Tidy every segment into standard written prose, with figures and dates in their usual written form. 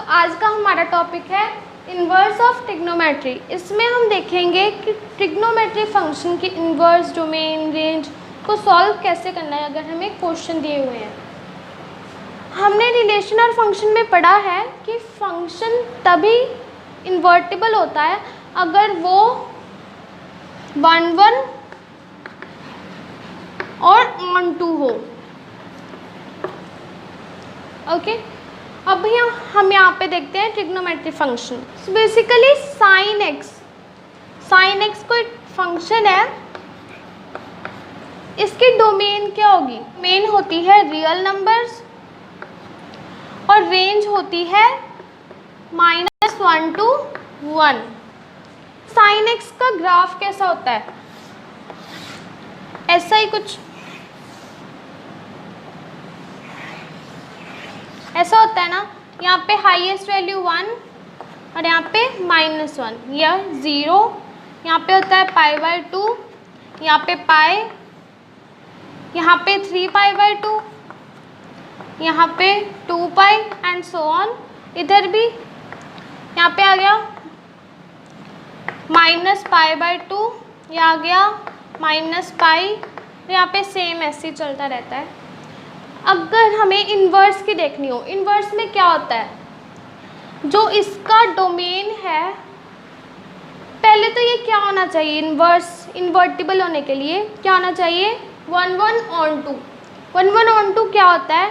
आज का हमारा टॉपिक है इन्वर्स ऑफ ट्रिग्नोमेट्री। इसमें हम देखेंगे कि ट्रिग्नोमेट्री फंक्शन की इन्वर्स, डोमेन, रेंज को सॉल्व कैसे करना है अगर हमें क्वेश्चन दिए हुए हैं। हमने रिलेशन और फंक्शन में पढ़ा है कि फंक्शन तभी इन्वर्टिबल होता है अगर वो 1 1 और ऑन टू हो। ओके, अब हम यहाँ पे देखते हैं trigonometry function. Basically sine x कोई फंक्शन है, इसकी डोमेन क्या होगी? डोमेन होती है रियल नंबर्स और रेंज होती है -1 to 1। साइन एक्स का ग्राफ कैसा होता है? ऐसा ही कुछ ऐसा होता है ना। यहाँ पे हाईएस्ट वैल्यू 1 और यहाँ पे -1 या 0। यहाँ पे होता है π/2, यहाँ पे पाई, यहाँ पे 3π/2, यहाँ पे 2π एंड सो ऑन। इधर भी यहाँ पे आ गया -π/2, ये आ गया -π, यहाँ पे सेम ऐसे ही चलता रहता है। अगर हमें इन्वर्स की देखनी हो, इन्वर्स में क्या होता है? जो इसका डोमेन है, पहले तो ये क्या होना चाहिए? इन्वर्टिबल होने के लिए क्या होना चाहिए? 1 1 on 2। 1 1 on 2 क्या होता है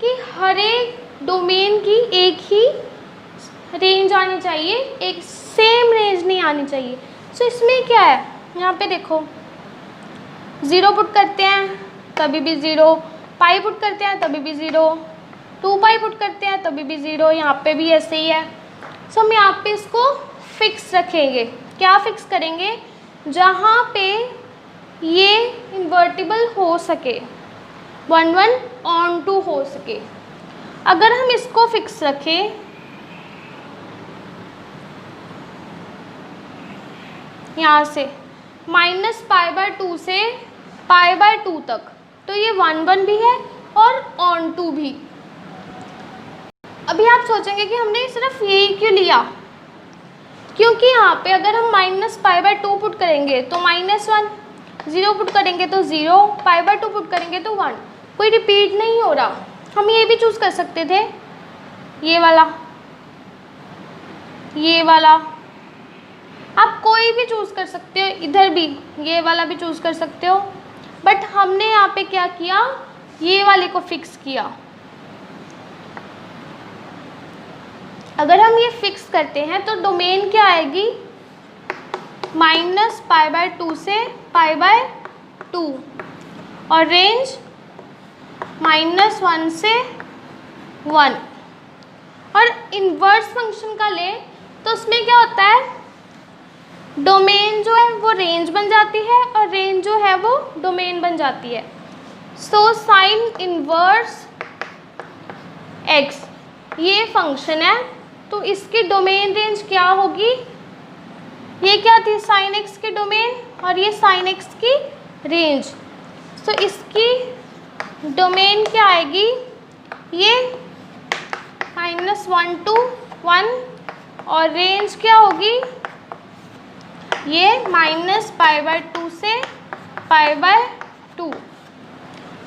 कि हर एक डोमेन की एक ही रेंज आनी चाहिए, एक सेम रेंज नहीं आनी चाहिए। सो इसमें क्या है, यहाँ पे देखो 0 पुट करते हैं तभी भी 0, पाई पुट करते हैं तभी भी 0, 2π पुट करते हैं तभी भी 0, यहाँ पे भी ऐसे ही है। सो हम यहाँ पे इसको फिक्स रखेंगे। क्या फिक्स करेंगे? जहाँ पे ये इन्वर्टिबल हो सके, 1 1 on 2 हो सके। अगर हम इसको फिक्स रखें यहाँ से -π/2 से π/2 तक, तो ये 1 1 भी है और on 2 भी। अभी आप सोचेंगे कि हमने सिर्फ यही क्यों लिया? क्योंकि यहाँ पे अगर हम -π/2 पुट करेंगे तो -1, 0 पुट करेंगे तो 0, π/2 पुट करेंगे तो 1, कोई रिपीट नहीं हो रहा। हम ये भी चूज़ कर सकते थे, ये वाला, ये वाला, आप कोई भी चूज़ कर सकते हो, इधर भी ये वाला भी चूज़ कर सकते हो। बट हमने यहाँ पे क्या किया? ये वाले को फिक्स किया। अगर हम ये फिक्स करते हैं तो डोमेन क्या आएगी? -π/2 से π/2 और रेंज -1 से 1। और इन्वर्स फंक्शन का ले तो उसमें क्या होता है? डोमेन जो है वो रेंज बन जाती है और रेंज जो है वो डोमेन बन जाती है। सो साइन इन्वर्स एक्स ये फंक्शन है, तो इसकी डोमेन रेंज क्या होगी? ये क्या थी? साइन एक्स की डोमेन और ये साइन एक्स की रेंज। सो इसकी डोमेन क्या आएगी? ये -1 to 1 और रेंज क्या होगी? ये -π/2 से π/2।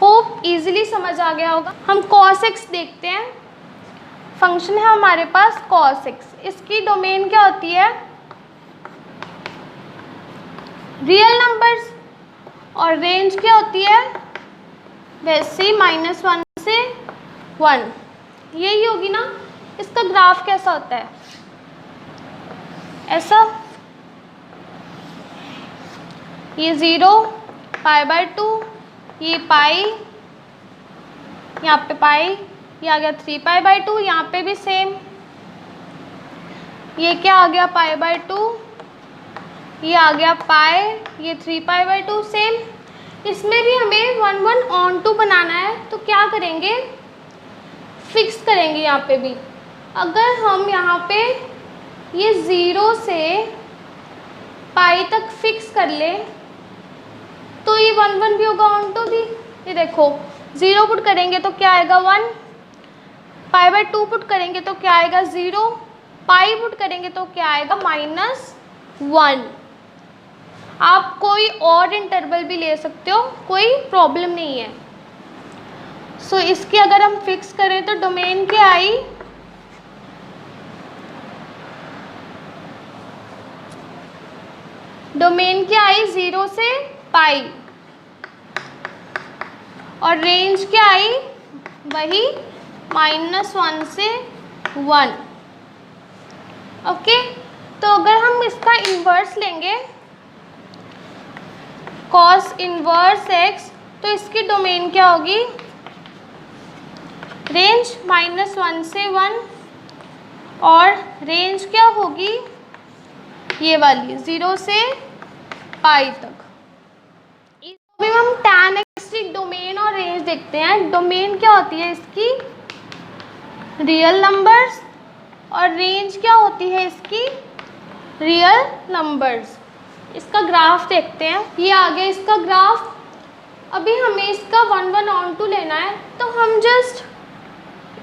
होप इजीली समझ आ गया होगा। हम cos x देखते हैं। फंक्शन है हमारे पास cos x, इसकी डोमेन क्या होती है? रियल नंबर्स और रेंज क्या होती है? वैसे ही -1 से 1, यही होगी ना। इसका ग्राफ कैसा होता है? ऐसा, ये 0, π/2, ये पाई, यहाँ पे पाई, ये आ गया 3π/2, यहाँ पे भी सेम, ये क्या आ गया? π/2, ये आ गया पाई, ये 3π/2 सेम। इसमें भी हमें 1 1 on 2 बनाना है, तो क्या करेंगे? फिक्स करेंगे यहाँ पे भी। अगर हम यहाँ पे ये 0 से पाई तक फिक्स कर ले तो ये 1 1 भी होगा on 2 भी। ये देखो 0 पुट करेंगे तो क्या आएगा? 1, पाई बाय 2 पुट करेंगे तो क्या आएगा 0, पाई पुट करेंगे तो क्या आएगा -1। आप कोई और इंटरवल भी ले सकते हो, कोई प्रॉब्लम नहीं है। सो इसकी अगर हम फिक्स करें तो डोमेन क्या आई, डोमेन क्या आई 0 से पाई, और रेंज क्या आई वही -1 से 1। ओके, तो अगर हम इसका इन्वर्स लेंगे cos इन्वर्स x, तो इसकी डोमेन क्या होगी, रेंज -1 से 1, और रेंज क्या होगी ये वाली 0 से पाई तक। अभी हम tan x की डोमेन और रेंज देखते हैं। डोमेन क्या होती है इसकी, रियल नंबर्स, और रेंज क्या होती है इसकी, रियल नंबर्स। इसका ग्राफ देखते हैं, ये आ गया इसका ग्राफ। अभी हमें इसका 1 1 ऑन टू लेना है, तो हम जस्ट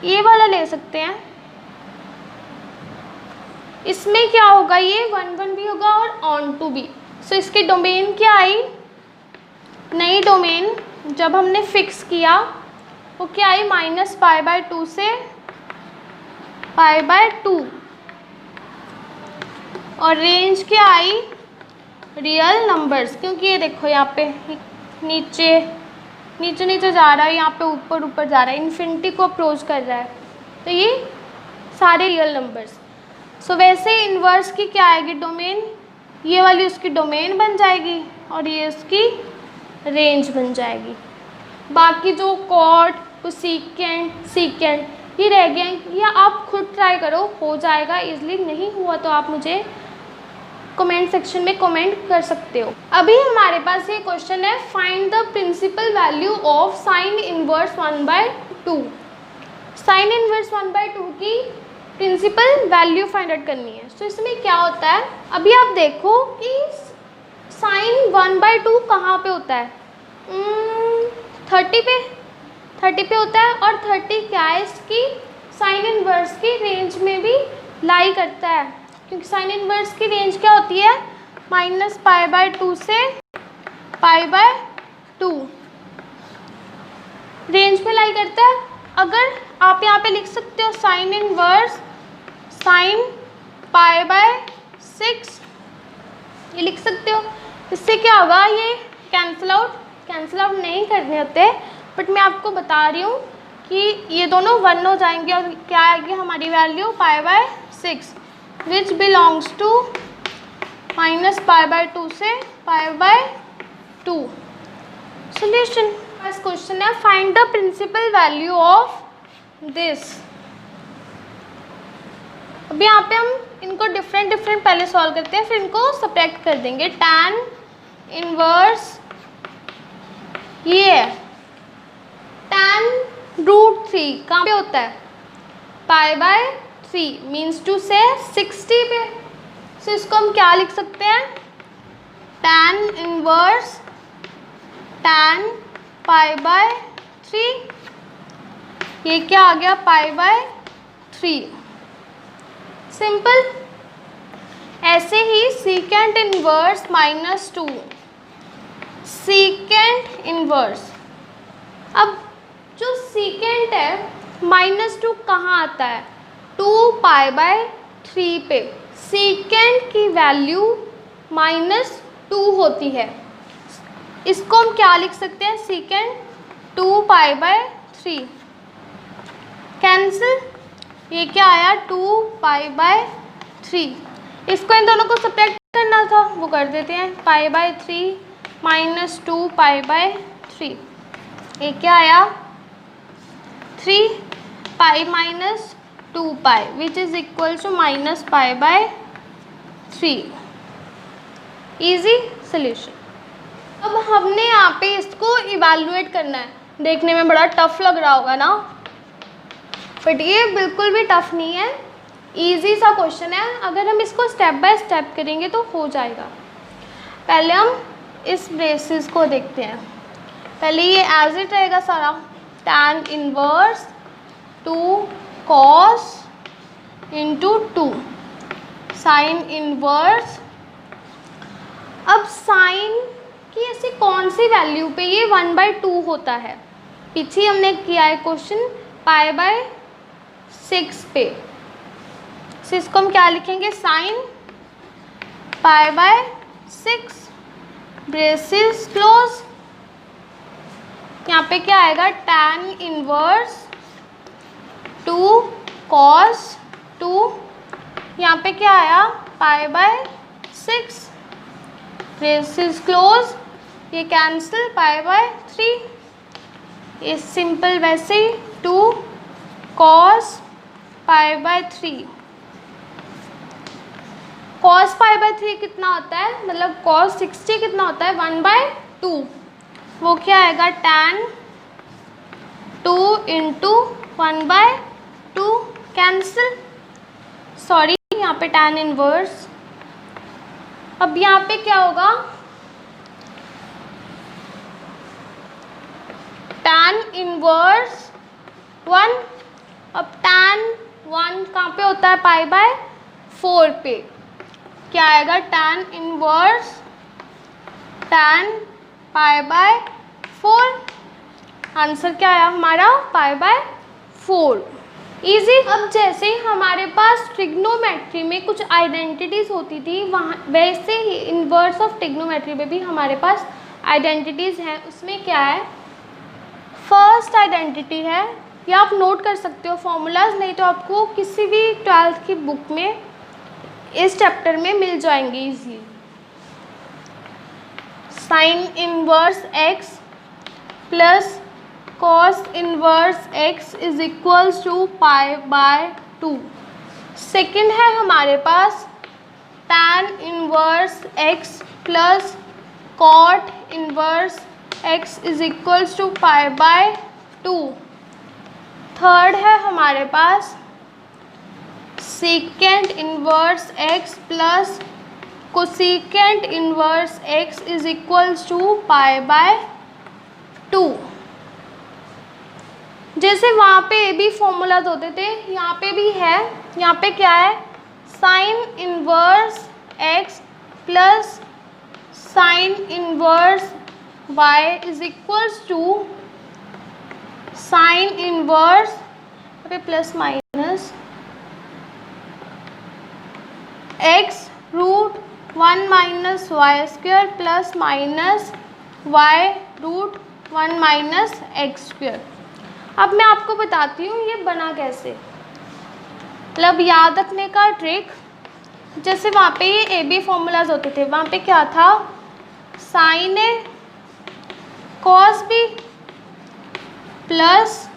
ये वाला ले सकते हैं। इसमें क्या होगा, ये 1 1 भी होगा और ऑन टू भी। सो इसकी डोमेन क्या आई, नई डोमेन जब हमने फिक्स किया वो क्या आई -π/2 से π/2, और रेंज क्या आई रियल नंबर्स, क्योंकि ये देखो यहाँ पे नीचे नीचे नीचे जा रहा है, यहाँ पे ऊपर ऊपर जा रहा है, इन्फिनिटी को अप्रोच कर रहा है, तो ये सारे रियल नंबर्स। सो वैसे इन्वर्स की क्या आएगी डोमेन, ये वाली उसकी डोमेन बन जाएगी और ये उसकी रेंज बन जाएगी। बाकी जो कॉट, सीकेंट ये रह गए, या आप खुद ट्राई करो, हो जाएगा इजली। नहीं हुआ तो आप मुझे कमेंट सेक्शन में कमेंट कर सकते हो। अभी हमारे पास ये क्वेश्चन है, find the principal value of sine inverse 1/2। Sine inverse 1/2 की प्रिंसिपल वैल्यू फाइंड आउट करनी है। तो इसमें क्या होता है, अभी आप देखो कि साइन 1/2 कहाँ पे होता है, 30 पे होता है, और 30 क्या है इसकी साइन इनवर्स की रेंज में भी लाई करता है, क्योंकि साइन इनवर्स की रेंज क्या होती है -π/2 से π/2 रेंज में लाई करता है। अगर आप यहाँ पे लिख सकते हो साइन इनवर्स साइन π/6, ये लिख सकते हो। इससे क्या होगा, ये कैंसिल आउट नहीं करने होते, बट मैं आपको बता रही हूँ कि ये दोनों 1 हो जाएंगे और क्या आएगी हमारी वैल्यू π/6, विच बिलोंग्स टू -π/2 से π/2। सोल्यूशन, फर्स्ट क्वेश्चन है, find the principal value of this. अब यहाँ पे हम इनको डिफरेंट पहले सॉल्व करते हैं, फिर इनको सब्ट्रैक्ट कर देंगे। tan इनवर्स ये है, tan √3 कहाँ पे होता है π/3, मीन्स टू से 60 पे। सो इसको हम क्या लिख सकते हैं, tan इनवर्स tan π/3, ये क्या आ गया π/3। सिंपल। ऐसे ही सीकेंट इनवर्स -2, सीकेंट इनवर्स। अब जो सीकेंट है -2 कहाँ आता है, 2π/3 पे। सीकेंट की वैल्यू -2 होती है, इसको हम क्या लिख सकते हैं, सीकेंट 2π/3। कैंसिल, ये क्या आया 2π/3। इसको इन दोनों को सब्ट्रैक्ट करना था, वो कर देते हैं, π/3 -2π/3। ये क्या आया 3π - 2π which is equal to -π/3। Easy solution. अब हमने यहाँ पे इसको इवैल्यूएट करना है। देखने में बड़ा टफ लग रहा होगा ना, बट ये बिल्कुल भी टफ नहीं है, इजी सा क्वेश्चन है। अगर हम इसको स्टेप बाय स्टेप करेंगे तो हो जाएगा। पहले हम इस बेसिस को देखते हैं। पहले ये एज इट रहेगा सारा, tan inverse 2 cos into 2 sine inverse. अब साइन की ऐसी कौन सी वैल्यू पे ये 1/2 होता है? पीछे हमने किया है क्वेश्चन π/6 पे। तो इसको हम क्या लिखेंगे? Sine π/6 braces close. यहाँ पे क्या आएगा? tan inverse 2 cos 2। यहाँ पे क्या आया? π/6 ब्रेसेस क्लोज। ये कैंसिल π/3। ये सिंपल वैसे ही 2 cos π/3। cos π/3 कितना होता है? मतलब cos 60 कितना होता है? 1/2। वो क्या आएगा? tan 2 into 1/2 cancel. सॉरी, यहाँ पे tan इनवर्स। अब यहाँ पे क्या होगा? tan inverse 1। अब tan 1 कहाँ पे होता है? π/4 पे। क्या आएगा? tan inverse tan π/4। आंसर क्या आया हमारा? π/4। इजी। अब जैसे ही हमारे पास ट्रिग्नोमेट्री में कुछ आइडेंटिटीज़ होती थी, वहाँ वैसे ही इन्वर्स ऑफ ट्रिग्नोमेट्री में भी हमारे पास आइडेंटिटीज़ हैं। उसमें क्या है? फर्स्ट आइडेंटिटी है, या आप नोट कर सकते हो फॉर्मूलाज, नहीं तो आपको किसी भी 12th की बुक में इस चैप्टर में मिल जाएंगे easily. Sine inverse x plus cos inverse x is equals to π/2। Second है हमारे पास tan inverse x plus cot inverse x is equals to π/2। Third है हमारे पास second inverse x plus cosecant inverse x is equals to π/2। जैसे वहाँ पे A B formulas होते थे, यहाँ पे भी है। यहाँ पे क्या है? Sine inverse x plus sine inverse y is equals to sine inverse plus minus x root 1 minus y square plus minus y root 1 minus x square. अब मैं आपको बताती हूँ ये बना कैसे। मतलब याद रखने का ट्रिक, जैसे वहाँ पे ये ए बी फॉर्मूलाज होते थे, वहाँ पे क्या था? Sign A cos B plus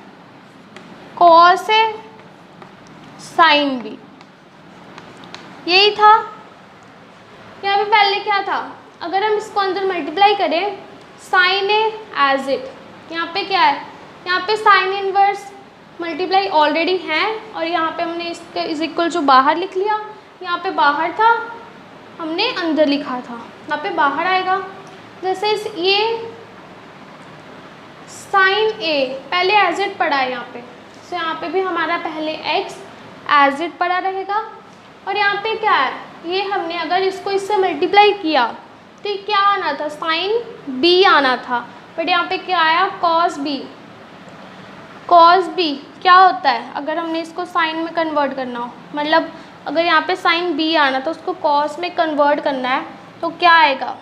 cos A sine B, यही था। यहाँ पे पहले क्या था? अगर हम इसको अंदर मल्टीप्लाई करें, साइन ए एज इट, यहाँ पे क्या है? यहाँ पे साइन इनवर्स मल्टीप्लाई ऑलरेडी है, और यहाँ पे हमने इसके इज इक्वल जो बाहर लिख लिया। यहाँ पे बाहर था, हमने अंदर लिखा था, यहाँ पे बाहर आएगा। जैसे ये साइन ए पहले एज इट पड़ा है यहाँ पे, तो यहाँ पे भी हमारा पहले x एज इट पड़ा रहेगा। और यहाँ पे क्या है? ये हमने अगर इसको इससे मल्टीप्लाई किया तो क्या आना था? साइन b आना था, बट यहाँ पे क्या आया? Cos b। कॉस b क्या होता है? अगर हमने इसको साइन में कन्वर्ट करना हो, मतलब अगर यहाँ पे साइन b आना तो उसको कॉस में कन्वर्ट करना है, तो क्या आएगा?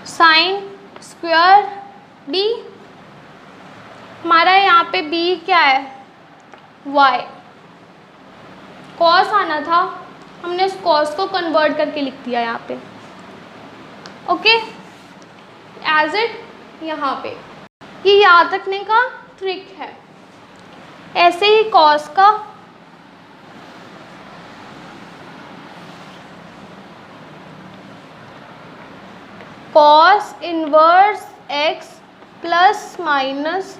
Sine square b। हमारा यहाँ पे b क्या है? y। कॉस आना था, हमने उस कॉस को कन्वर्ट करके लिख दिया यहाँ पे। ओके, एज इट यहाँ पे। ये याद रखने का ट्रिक है। ऐसे ही कॉस का cos inverse x plus minus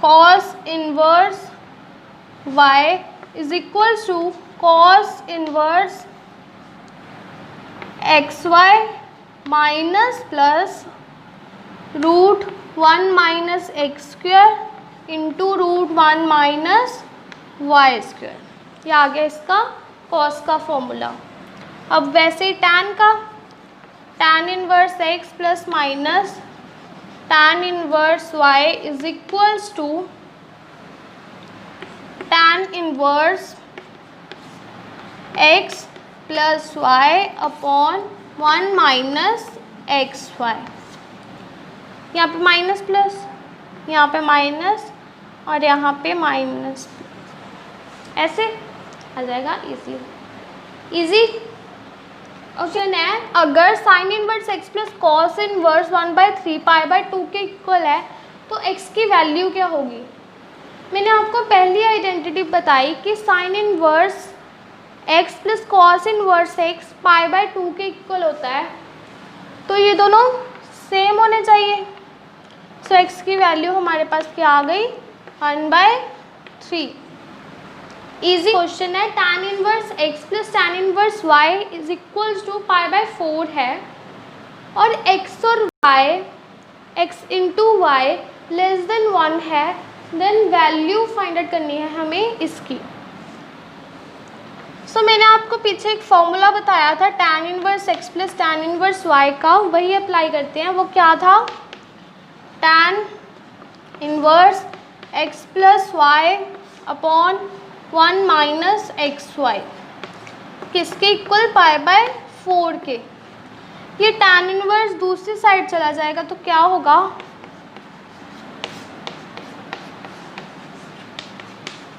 cos inverse y is equals to cos inverse xy minus plus root 1 minus x square into root 1 minus y square. ये आ गया इसका कॉस का फॉर्मूला। अब वैसे ही टैन का, tan inverse x plus minus tan inverse y is equals to tan inverse x plus y upon 1 minus x y. यहाँ पे माइनस प्लस, यहाँ पे माइनस और यहाँ पे माइनस, ऐसे आ जाएगा इजी इजी। क्वेश्चन है, अगर sign inverse x plus cos inverse 1/3 π/2 के इक्वल है तो एक्स की वैल्यू क्या होगी। मैंने आपको पहली आइडेंटिटी बताई कि sine inverse x plus cos inverse x π/2 के इक्वल होता है, तो ये दोनों सेम होने चाहिए। सो एक्स की वैल्यू हमारे पास क्या आ गई, 1/3। इजी क्वेश्चन है, tan inverse x plus tan inverse y is equals to π/4 है और x और y, x into y less than 1 है, देन वैल्यू फाइंड आउट करनी है हमें इसकी। सो मैंने आपको पीछे एक फॉर्मूला बताया था tan inverse x plus tan inverse y का, वही अप्लाई करते हैं। वो क्या था, tan inverse x plus y upon 1 minus x y, किसके इक्वल, π/4 के। ये tan इनवर्स दूसरी साइड चला जाएगा तो क्या होगा,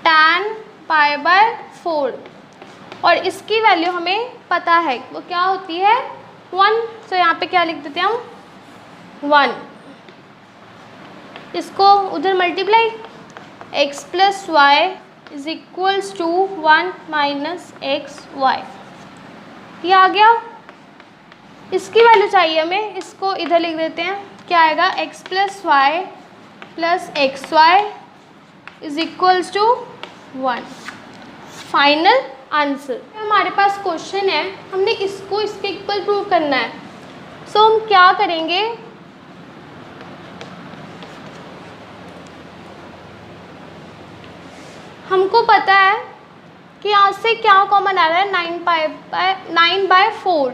tan π/4 और इसकी वैल्यू हमें पता है वो क्या होती है, 1। तो यहाँ पे क्या लिख देते हैं हम, 1। इसको उधर multiply, x plus y is equals to 1 minus x y, ये आ गया। इसकी वैल्यू चाहिए हमें, इसको इधर लिख देते हैं, क्या आएगा, x plus y plus x y is equals to 1। Final answer. हमारे पास क्वेश्चन है, हमने इसको इसके इक्वल प्रूव करना है। सो हम क्या करेंगे, हमको पता है कि यहाँ से क्या कॉमन आ रहा है, 9/4।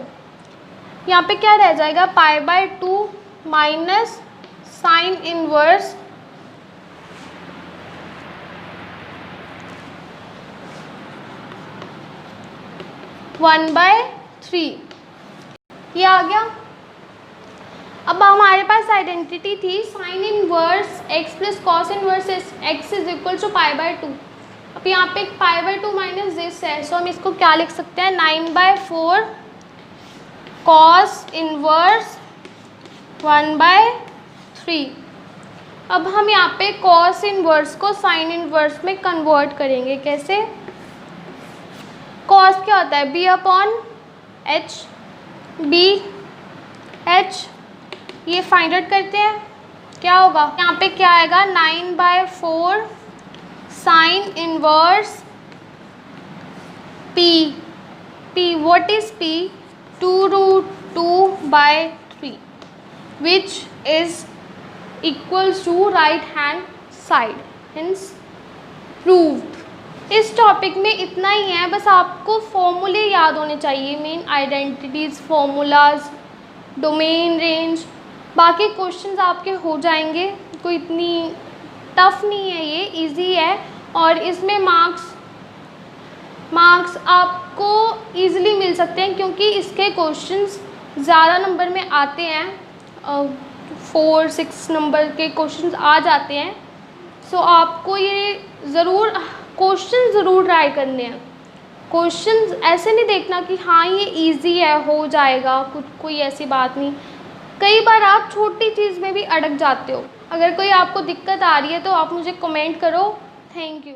यहाँ पे क्या रह जाएगा, π/2 minus sine inverse one by 3, ये आ गया। अब हमारे पास आइडेंटिटी थी sine inverse x plus cos inverse x is equal to π/2। अब यहाँ पे π/2 माइनस दिस है, सो हम इसको क्या लिख सकते हैं, 9/4 कॉस इनवर्स 1/3। अब हम यहाँ पे कॉस इनवर्स को साइन इनवर्स में कन्वर्ट करेंगे। कैसे, कॉस क्या होता है, b upon h, b h, ये फाइंड आउट करते हैं क्या होगा। यहाँ पे क्या आएगा, 9/4 sine inverse p, p what is p, 2√2/3 which is equals to right hand side, hence proved. इस टॉपिक में इतना ही है, बस आपको फॉर्मूले याद होने चाहिए, main identities, formulas, domain range, बाकी क्वेश्चंस आपके हो जाएंगे। कोई इतनी टफ नहीं है, ये इजी है और इसमें मार्क्स आपको इजीली मिल सकते हैं क्योंकि इसके क्वेश्चंस ज़्यादा नंबर में आते हैं, 4-6 नंबर के क्वेश्चंस आ जाते हैं। सो आपको ये ज़रूर क्वेश्चन ज़रूर ट्राई करने हैं। क्वेश्चंस ऐसे नहीं देखना कि हाँ ये इजी है, हो जाएगा, कुछ कोई ऐसी बात नहीं। कई बार आप छोटी चीज़ में भी अटक जाते हो। अगर कोई आपको दिक्कत आ रही है तो आप मुझे कमेंट करो। Thank you.